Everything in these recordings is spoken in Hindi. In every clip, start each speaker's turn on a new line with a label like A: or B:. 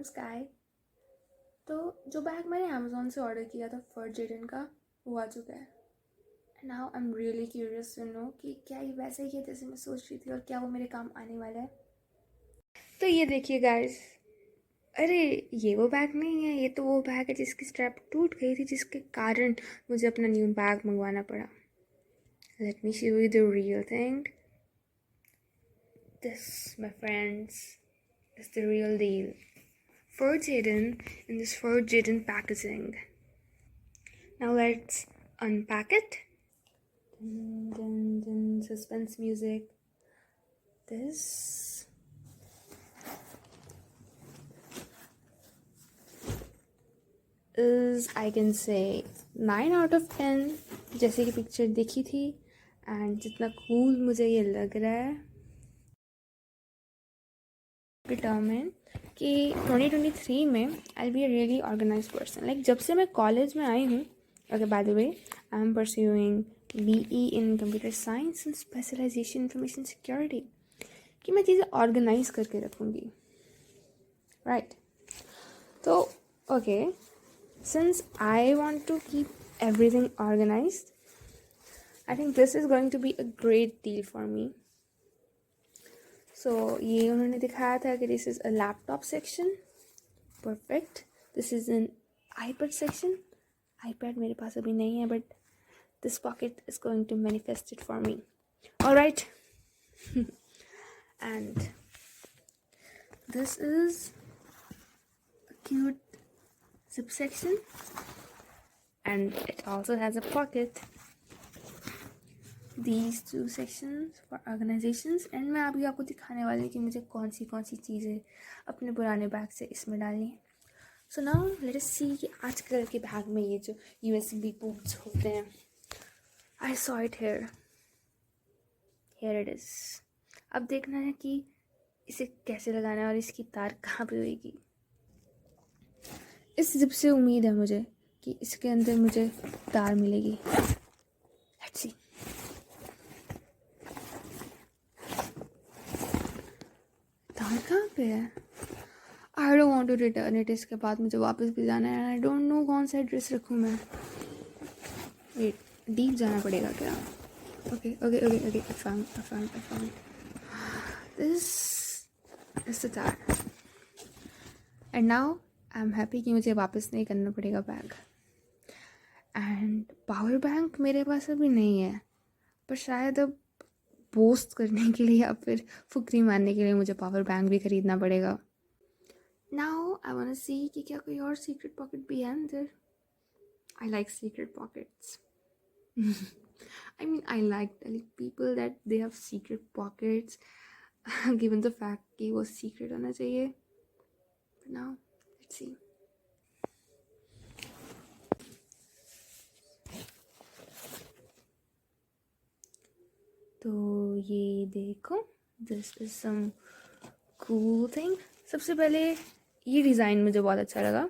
A: स्काई। तो जो बैग मैंने अमेज़ॉन से ऑर्डर किया था फॉर जेडन का, वो आ चुका है। And now I am really curious to know कि क्या ये वैसा ही है जैसे मैं सोच रही थी और क्या वो मेरे काम आने वाला है। तो ये देखिए गाइस, अरे ये वो बैग नहीं है, ये तो वो बैग है जिसकी स्ट्रैप टूट गई थी, जिसके कारण मुझे अपना न्यू बैग मंगवाना पड़ा। Let me show you the real thing. This my friends is the real deal. For Jaden in this for Jaden packaging. Now let's unpack it. Dun, dun, dun, suspense music. This is, I can say, 9 out of 10 जैसे कि पिक्चर देखी थी एंड जितना कूल मुझे ये लग रहा है। डिटर्मिन कि 2023 में I be a really organise person. Like जब से मैं कॉलेज में आई हूँ, okay by the way I am pursuing BE in computer science and specialisation information security, कि मैं चीज़ें ऑर्गेनाइज करके रखूँगी, राइट। तो okay, since I want to keep everything organised, I think this is going to be a great deal for me. So ये उन्होंने दिखाया था कि this is a laptop section, perfect. This is an iPad section, iPad मेरे पास अभी नहीं है, but this pocket is going to manifest it for me, alright. And this is a cute zip section and it also has a pocket. These two sections for organizations. and मैं अभी आपको दिखाने वाली हूँ कि मुझे कौन सी चीज़ें अपने पुराने बैग से इसमें डालनी है। सो नाउ लेट अस सी कि आजकल के बैग में ये जो USB पोर्ट्स होते हैं, I saw it here it is. अब देखना है कि इसे कैसे लगाना है और इसकी तार कहाँ पे होगी। इस जिप से उम्मीद है मुझे कि इसके अंदर मुझे तार मिलेगी। Let's see. तार कहाँ पे है? I don't want to return it. इसके बाद मुझे वापस भी जाना है। आई डोंट नो कौन सा एड्रेस रखूँ मैं। वेट, डीप जाना पड़ेगा क्या? Okay okay okay okay, I found this is the तार। And now I am happy कि मुझे वापस नहीं करना पड़ेगा बैग। एंड पावर बैंक मेरे पास अभी नहीं है, पर शायद अब बोस्ट करने के लिए या फिर फुकरी मारने के लिए मुझे पावर बैंक भी ख़रीदना पड़ेगा। नाउ आई वांट टू सी कि क्या कोई और सीक्रेट पॉकेट भी है अंदर। I like secret pockets. I mean, I like telling people that they have secret pockets, given the fact कि वो secret होना चाहिए। But now, let's see. तो ये देखो, this is some cool thing. सबसे पहले ये डिज़ाइन मुझे बहुत अच्छा लगा।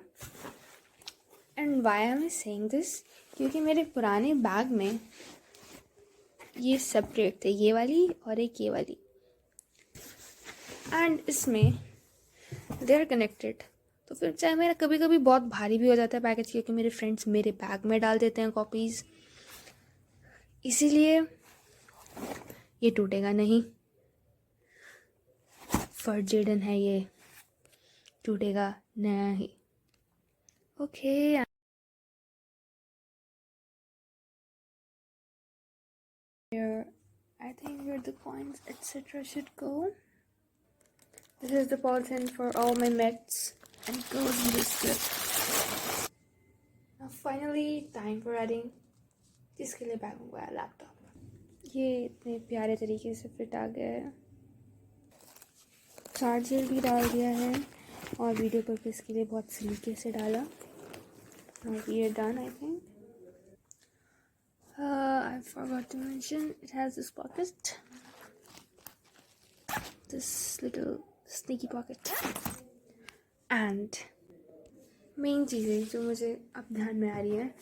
A: And why am I saying this? क्योंकि मेरे पुराने बैग में ये सेपरेट थे, ये वाली और एक ये वाली, एंड इसमें दे आर कनेक्टेड। तो फिर चाहे मेरा कभी कभी बहुत भारी भी हो जाता है पैकेज, क्योंकि मेरे फ्रेंड्स मेरे बैग में डाल देते हैं कॉपीज़, इसीलिए ये टूटेगा नहीं। फॉर जेडन है ये, टूटेगा नहीं। Okay, I think where the coins etc should go. This is the polythene for all my meds and it goes in this clip. Now finally time for adding जिसके लिए बैग मंगवाया, लैपटॉप। ये इतने प्यारे तरीके से फिट आ गया है, चार्जर भी डाल दिया है और वीडियो पर इसके लिए बहुत सलीके से डाला। Now we are done, I think. I forgot to mention it has this pocket, this little sneaky pocket, and main चीज़ें जो मुझे अब ध्यान में आ रही है,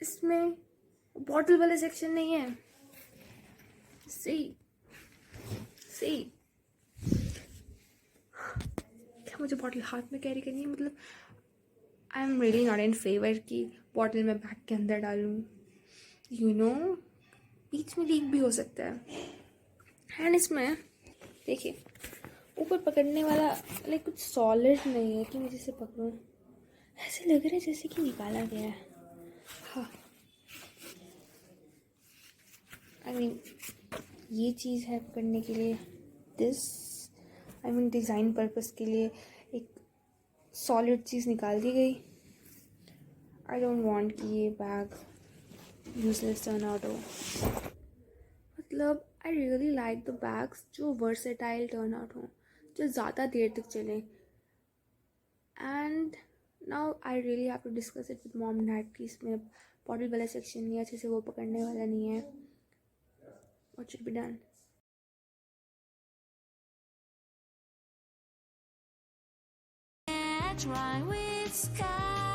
A: इसमें बॉटल वाला सेक्शन नहीं है। सी मुझे बॉटल हाथ में कैरी करनी है, मतलब आई am really not in favour कि बॉटल में बैग के अंदर डालूँ, यू नो बीच में लीक भी हो सकता है। एंड इसमें देखिए ऊपर पकड़ने वाला लाइक कुछ सॉलिड नहीं है कि मैं जिसे पकड़ूँ, ऐसे लग रहा है जैसे कि निकाला गया है। हाँ आई मीन ये चीज़ है पकड़ने के लिए, this I mean design purpose के लिए एक सॉलिड चीज़ निकाल दी गई। आई डोंट वांट कि ये बैग यूजलेस टर्न आउट हो। मतलब I really like the bags जो वर्सेटाइल टर्न आउट हों, जो ज़्यादा देर तक चलें। And now I really have to discuss it with mom dad कि इसमें बॉटल वाला सेक्शन नहीं है, अच्छे से वो पकड़ने वाला नहीं है, what should be done.
B: Run with sky.